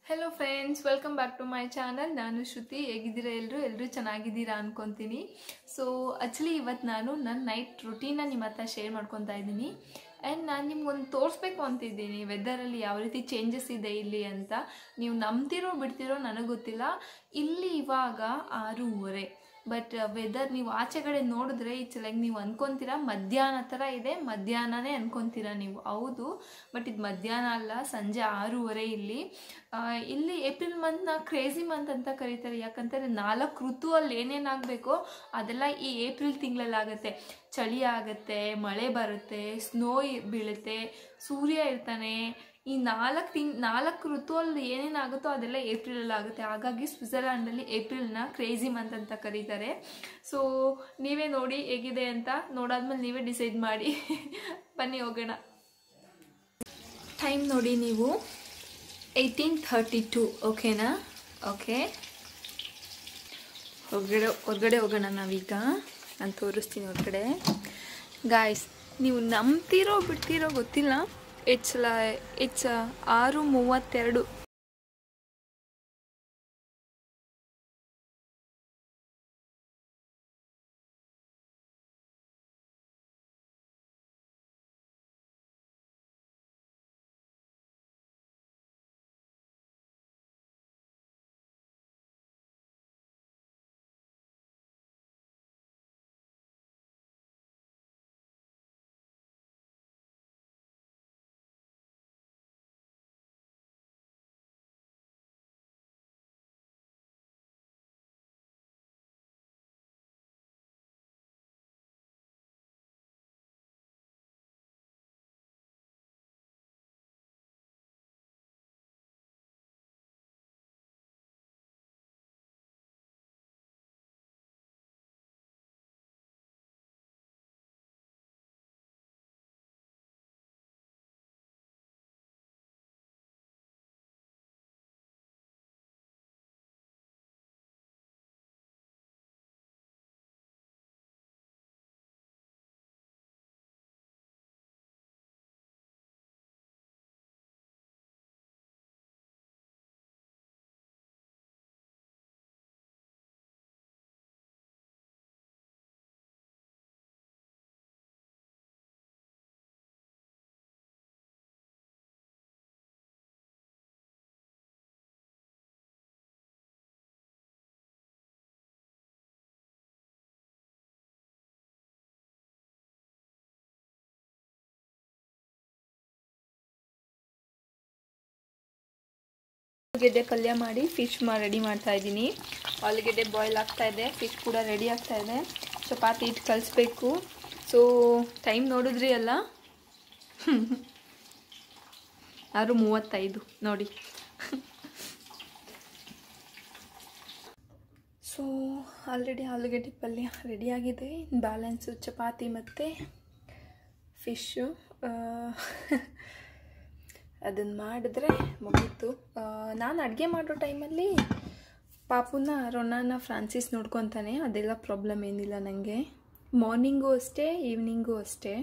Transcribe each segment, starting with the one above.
Hello friends, welcome back to my channel. ನಾನು ಶ್ರುತಿ. ಹೇಗಿದ್ದೀರಾ ಎಲ್ಲರೂ ಚೆನ್ನಾಗಿದ್ದೀರಾ ಅನ್ಕೊಂತೀನಿ. ಸೊ ಆಕ್ಚುಲಿ ಇವತ್ತು ನಾನು ನನ್ನ ನೈಟ್ ರೂಟೀನ್ನ ನಿಮ್ಮ ಹತ್ರ ಶೇರ್ ಮಾಡ್ಕೊತಾ ಇದ್ದೀನಿ. ಆ್ಯಂಡ್ ನಾನು ನಿಮ್ಗೊಂದು ತೋರಿಸ್ಬೇಕು ಅಂತಿದ್ದೀನಿ ವೆದರಲ್ಲಿ ಯಾವ ರೀತಿ ಚೇಂಜಸ್ ಇದೆ ಇಲ್ಲಿ ಅಂತ. ನೀವು ನಂಬ್ತಿರೋ ಬಿಡ್ತಿರೋ ನನಗೆ ಗೊತ್ತಿಲ್ಲ. ಇಲ್ಲಿ ಇವಾಗ 6:30. ಬಟ್ ವೆದರ್ ನೀವು ಆಚೆ ಕಡೆ ನೋಡಿದ್ರೆ ಇಟ್ಸ್ ಲೈಕ್ ನೀವು ಅಂದ್ಕೊತೀರಾ ಮಧ್ಯಾಹ್ನ ಥರ ಇದೆ, ಮಧ್ಯಾಹ್ನನೇ ಅಂದ್ಕೊತೀರಾ ನೀವು. ಹೌದು, ಬಟ್ ಇದು ಮಧ್ಯಾಹ್ನ ಅಲ್ಲ, ಸಂಜೆ 6:30 ಇಲ್ಲಿ ಏಪ್ರಿಲ್ ಮಂತ್ನ ಕ್ರೇಜಿ ಮಂತ್ ಅಂತ ಕರೀತಾರೆ. ಯಾಕಂದರೆ 4 ಋತುವಲ್ಲಿ ಏನೇನಾಗಬೇಕೋ ಅದೆಲ್ಲ ಈ ಏಪ್ರಿಲ್ ತಿಂಗಳಲ್ಲಾಗುತ್ತೆ. ಚಳಿ ಆಗುತ್ತೆ, ಮಳೆ ಬರುತ್ತೆ, ಸ್ನೋ ಬೀಳುತ್ತೆ, ಸೂರ್ಯ ಇರ್ತಾನೆ. ಈ 4 ಋತುವಲ್ಲಿ ಏನೇನಾಗುತ್ತೋ ಅದೆಲ್ಲ ಏಪ್ರಿಲಲ್ಲಿ ಆಗುತ್ತೆ. ಹಾಗಾಗಿ ಸ್ವಿಟ್ಜರ್ಲ್ಯಾಂಡಲ್ಲಿ ಏಪ್ರಿಲ್ನ ಕ್ರೇಜಿ ಮಂತ್ ಅಂತ ಕರೀತಾರೆ. ಸೊ ನೀವೇ ನೋಡಿ ಹೇಗಿದೆ ಅಂತ. ನೋಡಾದ್ಮೇಲೆ ನೀವೇ ಡಿಸೈಡ್ ಮಾಡಿ. ಬನ್ನಿ ಹೋಗೋಣ. ಟೈಮ್ ನೋಡಿ ನೀವು 18:32. ಓಕೆನಾ? ಓಕೆ, ಹೊರಗಡೆ ಹೋಗೋಣ ನಾವೀಗ. ನಾನು ತೋರಿಸ್ತೀನಿ ಹೊರಗಡೆ. ಗಾಯ್ಸ್, ನೀವು ನಂಬ್ತಿರೋ ಬಿಡ್ತಿರೋ ಗೊತ್ತಿಲ್ಲ, ಇಟ್ಸ್ 6:32. ಆಲೂಗೆಡ್ಡೆ ಪಲ್ಯ ಮಾಡಿ ಫಿಶ್ ರೆಡಿ ಮಾಡ್ತಾ ಇದ್ದೀನಿ. ಆಲೂಗೆಡ್ಡೆ ಬಾಯ್ಲ್ ಆಗ್ತಾ ಇದೆ, ಫಿಶ್ ಕೂಡ ರೆಡಿ ಆಗ್ತಾ ಇದೆ. ಚಪಾತಿ ಇಟ್ಟು ಕಲಿಸ್ಬೇಕು. ಸೊ ಟೈಮ್ ನೋಡಿದ್ರಿ ಅಲ್ಲ, 6:35 ನೋಡಿ. ಸೊ ಆಲ್ರೆಡಿ ಆಲೂಗೆಡ್ಡೆ ಪಲ್ಯ ರೆಡಿಯಾಗಿದೆ. ಬ್ಯಾಲೆನ್ಸು ಚಪಾತಿ ಮತ್ತು ಫಿಶ್ಶು ಅದನ್ನು ಮಾಡಿದ್ರೆ ಮುಗೀತು. ನಾನು ಅಡುಗೆ ಮಾಡೋ ಟೈಮಲ್ಲಿ ಪಾಪುನ, ರೊನಾನ, ಫ್ರಾನ್ಸಿಸ್ ನೋಡ್ಕೊತಾನೆ. ಅದೆಲ್ಲ ಪ್ರಾಬ್ಲಮ್ ಏನಿಲ್ಲ ನನಗೆ. ಮಾರ್ನಿಂಗೂ ಅಷ್ಟೇ, ಈವ್ನಿಂಗೂ ಅಷ್ಟೇ.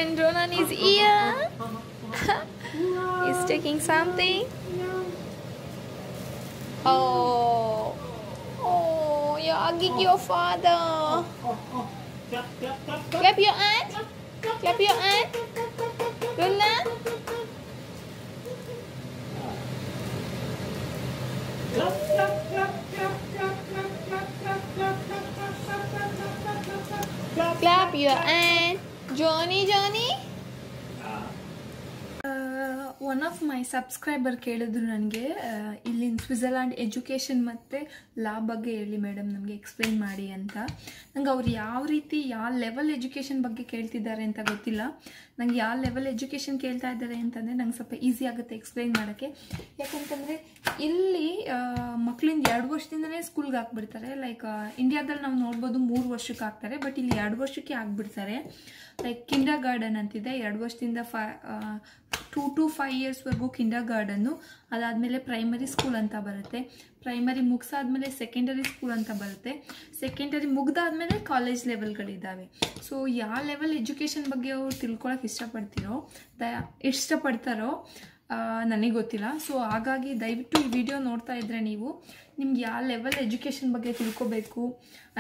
And Ronan is here. He's taking something. Oh, you're hugging your father. Clap your hand. Clap your hand. Ronan. Clap your hand. Johnny. One of my subscriber ಕೇಳಿದ್ರು ನನಗೆ ಇಲ್ಲಿನ ಸ್ವಿಟ್ಜರ್ಲ್ಯಾಂಡ್ ಎಜುಕೇಷನ್ ಮತ್ತು ಲಾ ಬಗ್ಗೆ ಹೇಳಿ ಮೇಡಮ್ ನಮಗೆ ಎಕ್ಸ್ಪ್ಲೈನ್ ಮಾಡಿ ಅಂತ. ನಂಗೆ ಅವ್ರು ಯಾವ ರೀತಿ ಯಾವ ಲೆವೆಲ್ ಎಜುಕೇಷನ್ ಬಗ್ಗೆ ಕೇಳ್ತಿದ್ದಾರೆ ಅಂತ ಗೊತ್ತಿಲ್ಲ. ನಂಗೆ ಯಾವ ಲೆವೆಲ್ ಎಜುಕೇಷನ್ ಕೇಳ್ತಾ ಇದ್ದಾರೆ ಅಂತಂದರೆ ನಂಗೆ ಸ್ವಲ್ಪ ಈಸಿ ಆಗುತ್ತೆ ಎಕ್ಸ್ಪ್ಲೈನ್ ಮಾಡೋಕ್ಕೆ. ಯಾಕಂತಂದರೆ ಇಲ್ಲಿ ಮಕ್ಕಳಿಂದ 2 ವರ್ಷದಿಂದಲೇ ಸ್ಕೂಲ್ಗೆ ಹಾಕ್ಬಿಡ್ತಾರೆ. ಲೈಕ್ ಇಂಡಿಯಾದಲ್ಲಿ ನಾವು ನೋಡ್ಬೋದು 3 ವರ್ಷಕ್ಕೆ ಹಾಕ್ತಾರೆ, ಬಟ್ ಇಲ್ಲಿ 2 ವರ್ಷಕ್ಕೆ ಹಾಕ್ಬಿಡ್ತಾರೆ. ಲೈಕ್ ಕಿಂಡರ್ ಗಾರ್ಡನ್ ಅಂತಿದೆ, 2 ವರ್ಷದಿಂದ 2 to 5 ಇಯರ್ಸ್ವರೆಗೂ ಕಿಂಡರ್ ಗಾರ್ಡನ್ನು, ಅದಾದಮೇಲೆ ಪ್ರೈಮರಿ ಸ್ಕೂಲ್ ಅಂತ ಬರುತ್ತೆ. ಪ್ರೈಮರಿ ಮುಗಿಸಾದ್ಮೇಲೆ ಸೆಕೆಂಡರಿ ಸ್ಕೂಲ್ ಅಂತ ಬರುತ್ತೆ. ಸೆಕೆಂಡರಿ ಮುಗ್ದಾದ್ಮೇಲೆ ಕಾಲೇಜ್ ಲೆವೆಲ್ಗಳಿದ್ದಾವೆ. ಸೊ ಯಾವ ಲೆವೆಲ್ ಎಜುಕೇಷನ್ ಬಗ್ಗೆ ಅವ್ರು ತಿಳ್ಕೊಳಕ್ಕೆ ಇಷ್ಟಪಡ್ತಾರೋ ನನಗೆ ಗೊತ್ತಿಲ್ಲ. ಸೊ ಹಾಗಾಗಿ ದಯವಿಟ್ಟು ಈ ವಿಡಿಯೋ ನೋಡ್ತಾ ಇದ್ದರೆ ನೀವು ನಿಮ್ಗೆ ಯಾವ ಲೆವೆಲ್ ಎಜುಕೇಷನ್ ಬಗ್ಗೆ ತಿಳ್ಕೊಬೇಕು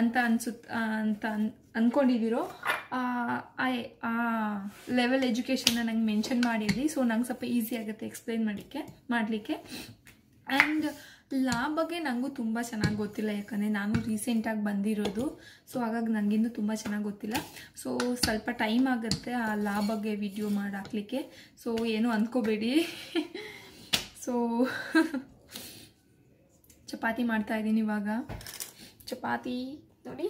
ಅಂತ ಅಂದ್ಕೊಂಡಿದ್ದೀರೋ ಆ ಲೆವೆಲ್ ಎಜುಕೇಷನ್ನ ನಂಗೆ ಮೆನ್ಷನ್ ಮಾಡಿದ್ರಿ. ಸೊ ನಂಗೆ ಸ್ವಲ್ಪ ಈಸಿ ಆಗುತ್ತೆ ಎಕ್ಸ್ಪ್ಲೈನ್ ಮಾಡಲಿಕ್ಕೆ. ಆ್ಯಂಡ್ ಲಾ ಬಗ್ಗೆ ನನಗೂ ತುಂಬ ಚೆನ್ನಾಗಿ ಗೊತ್ತಿಲ್ಲ, ಯಾಕಂದರೆ ನಾನು ರೀಸೆಂಟಾಗಿ ಬಂದಿರೋದು. ಸೊ ಹಾಗಾಗಿ ನನಗಿನ್ನೂ ತುಂಬ ಚೆನ್ನಾಗಿ ಗೊತ್ತಿಲ್ಲ. ಸೊ ಸ್ವಲ್ಪ ಟೈಮ್ ಆಗುತ್ತೆ ಆ ಲಾ ಬಗ್ಗೆ ವಿಡಿಯೋ ಮಾಡಾಕ್ಲಿಕ್ಕೆ. ಸೊ ಏನೂ ಅಂದ್ಕೋಬೇಡಿ. ಸೊ ಚಪಾತಿ ಮಾಡ್ತಾಯಿದ್ದೀನಿ ಇವಾಗ. ಚಪಾತಿ ನೋಡಿ,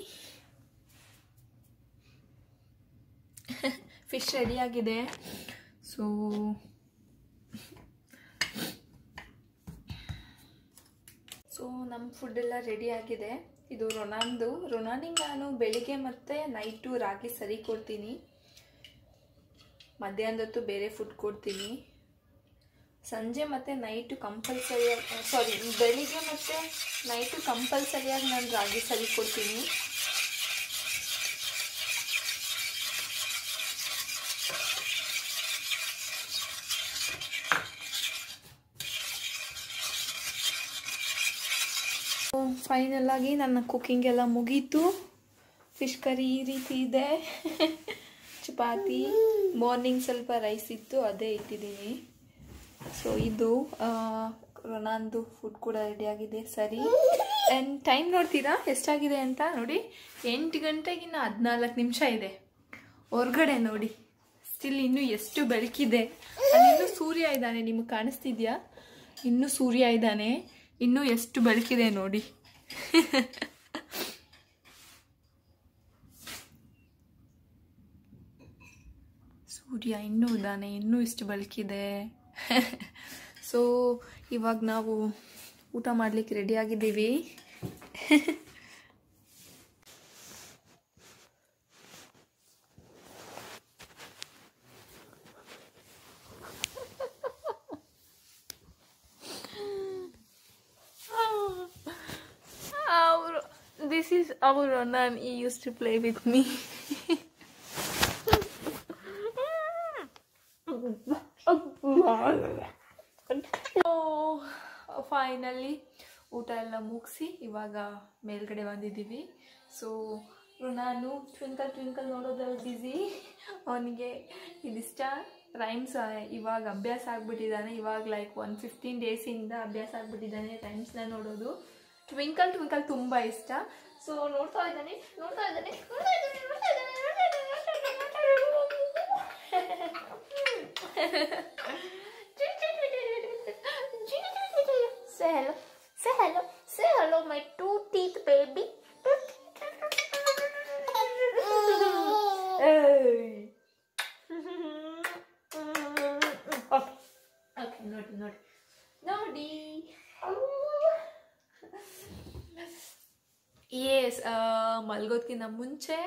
ಫಿಶ್ ರೆಡಿಯಾಗಿದೆ. ಸೊ ನಮ್ಮ ಫುಡ್ಡೆಲ್ಲ ರೆಡಿಯಾಗಿದೆ. ಇದು ರೊನಾನಿಗೆ ನಾನು ಬೆಳಿಗ್ಗೆ ಮತ್ತು ನೈಟು ರಾಗಿ ಸರಿ ಕೊಡ್ತೀನಿ, ಮಧ್ಯಾಹ್ನದೊತ್ತು ಬೇರೆ ಫುಡ್ ಕೊಡ್ತೀನಿ. ಸಂಜೆ ಮತ್ತು ನೈಟು ಬೆಳಿಗ್ಗೆ ಮತ್ತು ನೈಟು ಕಂಪಲ್ಸರಿಯಾಗಿ ನಾನು ರಾಗಿ ಸರಿ ಕೊಡ್ತೀನಿ. ಫೈನಲ್ ಆಗಿ ನನ್ನ ಕುಕ್ಕಿಂಗ್ ಎಲ್ಲ ಮುಗೀತು. ಫಿಶ್ ಕರಿ ಈ ರೀತಿ ಇದೆ. ಚಪಾತಿ, ಮಾರ್ನಿಂಗ್ ಸ್ವಲ್ಪ ರೈಸ್ ಇತ್ತು, ಅದೇ ಇಟ್ಟಿದ್ದೀನಿ. ಸೊ ಇದು ರೊನಾನ್ದು ಫುಡ್ ಕೂಡ ರೆಡಿಯಾಗಿದೆ. ಸರಿ, ಆ್ಯಂಡ್ ಟೈಮ್ ನೋಡ್ತೀರಾ ಎಷ್ಟಾಗಿದೆ ಅಂತ ನೋಡಿ. 8 ಗಂಟೆಗಿನ್ನ 14 ನಿಮಿಷ ಇದೆ. ಹೊರಗಡೆ ನೋಡಿ ಸ್ಟಿಲ್ ಇನ್ನೂ ಎಷ್ಟು ಬೆಳಕಿದೆ. ಅಲ್ಲಿನ್ನೂ ಸೂರ್ಯ ಇದ್ದಾನೆ, ನಿಮಗೆ ಕಾಣಿಸ್ತಿದ್ಯಾ? ಇನ್ನೂ ಸೂರ್ಯ ಇದ್ದಾನೆ, ಇನ್ನೂ ಎಷ್ಟು ಬೆಳಕಿದೆ ನೋಡಿ. ಸೂರ್ಯ ಇನ್ನೂ ಇದ್ದಾನೆ, ಇನ್ನೂ ಇಷ್ಟು ಬೆಳಕಿದೆ. ಸೊ ಇವಾಗ ನಾವು ಊಟ ಮಾಡಲಿಕ್ಕೆ ರೆಡಿಯಾಗಿದ್ದೀವಿ. This is our Ronan. He used to play with me. Finally ಊಟ ಎಲ್ಲ ಮುಗಿಸಿ ಇವಾಗ ಮೇಲ್ಗಡೆ ಬಂದಿದ್ದೀವಿ. ಸೊ ನಾನು ಟ್ವಿಂಕಲ್ ನೋಡೋದ್ರಲ್ಲಿ ಬ್ಯುಸಿ. ಅವನಿಗೆ ಇದಿಷ್ಟ ರೈಮ್ಸ್ ಇವಾಗ ಅಭ್ಯಾಸ ಆಗ್ಬಿಟ್ಟಿದ್ದಾನೆ. ಇವಾಗ ಲೈಕ್ 15 ಡೇಸಿಂದ ಅಭ್ಯಾಸ ಆಗ್ಬಿಟ್ಟಿದ್ದಾನೆ ರೈಮ್ಸ್ನ ನೋಡೋದು. ಟ್ವಿಂಕಲ್ ತುಂಬ ಇಷ್ಟ. ಸೊ ನೋಡ್ತಾ ಇದ್ದಾನೆ. Say hello, my 2 teeth baby. Okay, ನೋಡಿ. ಎಸ್, ಮಲ್ಗೋದ್ಕಿಂತ ಮುಂಚೆ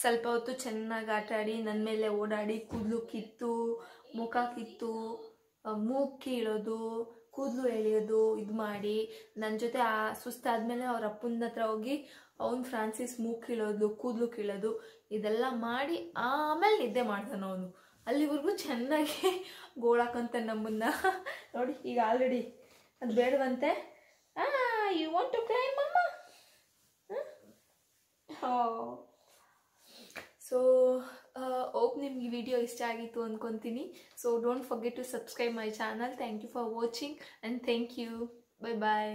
ಸ್ವಲ್ಪ ಹೊತ್ತು ಚೆನ್ನಾಗಿ ಆಟ ಆಡಿ, ನನ್ನ ಮೇಲೆ ಓಡಾಡಿ, ಕೂದಲು ಕಿತ್ತು, ಮುಖ ಕಿತ್ತು, ಮೂಗು ಕೀಳೋದು, ಕೂದಲು ಎಳೆಯೋದು ಇದು ಮಾಡಿ ನನ್ನ ಜೊತೆ ಸುಸ್ತಾದ್ಮೇಲೆ ಅವ್ರ ಅಪ್ಪನ ಹತ್ರ ಹೋಗಿ ಅವ್ನು ಫ್ರಾನ್ಸಿಸ್ ಮೂಗು ಕೀಳೋದು ಕೂದಲು ಕೀಳೋದು ಇದೆಲ್ಲ ಮಾಡಿ ಆಮೇಲೆ ನಿದ್ದೆ ಮಾಡ್ತಾನೆ ಅವನು. ಅಲ್ಲಿವರೆಗೂ ಚೆನ್ನಾಗಿ ಗೋಳಾಕಂತ ನಮ್ಮನ್ನ ನೋಡಿ. ಈಗ ಆಲ್ರೆಡಿ ಅದು ಬೇಡವಂತೆ. ಯು ವಾಂಟ್ ಟು ಕ್ಲೈಮ್ ಮಮ್ಮ. ಸೊ ಹೋಪ್ ನಿಮ್ಗೆ ಈ ವಿಡಿಯೋ ಇಷ್ಟ ಆಗಿತ್ತು ಅಂದ್ಕೊತೀನಿ. So don't forget to subscribe my channel. Thank you for watching and thank you. Bye bye.